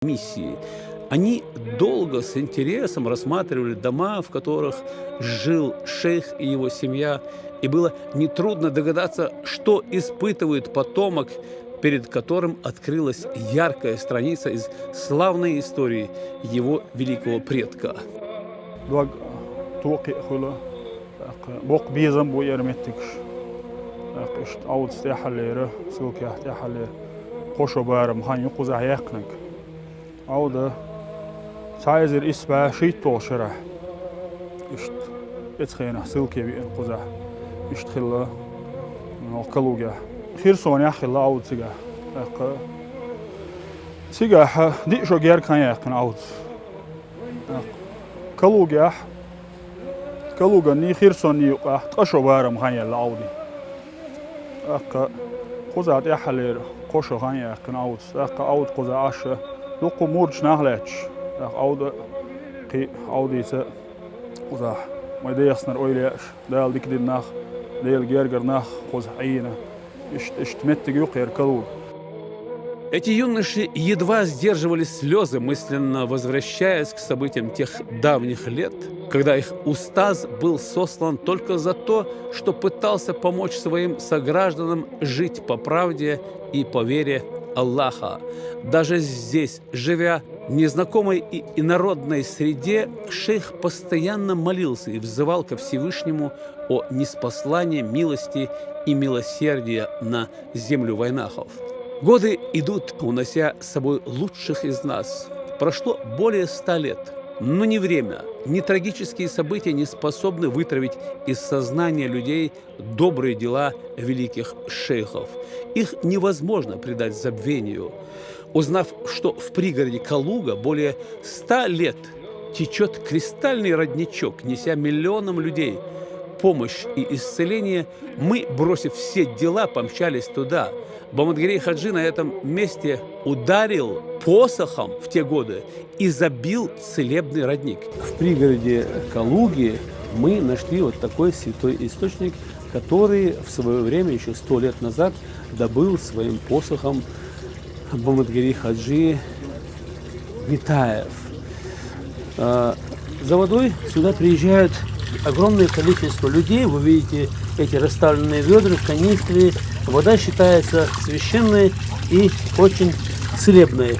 миссии. Они долго с интересом рассматривали дома, в которых жил шейх и его семья, и было нетрудно догадаться, что испытывает потомок, перед которым открылась яркая страница из славной истории его великого предка. Сайзер испа шийтол шара. Ишт эцхена силки бин куза. Ишт хилла алкалуга. Хирсон яхилла аутсига. Ака. Сига ди шо гер кан яхн аут. Калуга. Калуга ни хирсон ни qa qasho baram khan yalla audi. Ака. Куза яхалер qosho khan яхн аут. Ака аут куза аша. Луку мурч нахлач. Oude Audise, Oza, maar de eerste naar Oiliash, daar dik dit nach, de Gerger nach, Oza Aina, is met de Juker Kalug. Эти юноши едва сдерживали слезы, мысленно возвращаясь к событиям тех давних лет, когда их устаз был сослан только за то, что пытался помочь своим согражданам жить по правде и по вере Аллаха. Даже здесь, живя в незнакомой и инородной среде, шейх постоянно молился и взывал ко Всевышнему о ниспослании милости и милосердия на землю вайнахов. Годы идут, унося с собой лучших из нас. Прошло более 100 лет, но ни время, ни трагические события не способны вытравить из сознания людей добрые дела великих шейхов. Их невозможно предать забвению. Узнав, что в пригороде Калуга более 100 лет течет кристальный родничок, неся миллионам людей помощь и исцеление, мы, бросив все дела, помчались туда. Бамадгарей Хаджи на этом месте ударил посохом в те годы и забил целебный родник. В пригороде Калуги мы нашли вот такой святой источник, который в свое время, еще 100 лет назад, добыл своим посохом Бамадгарей Хаджи Митаев. За водой сюда приезжают огромное количество людей. Вы видите эти расставленные ведра в канистре. Вода считается священной и очень целебной.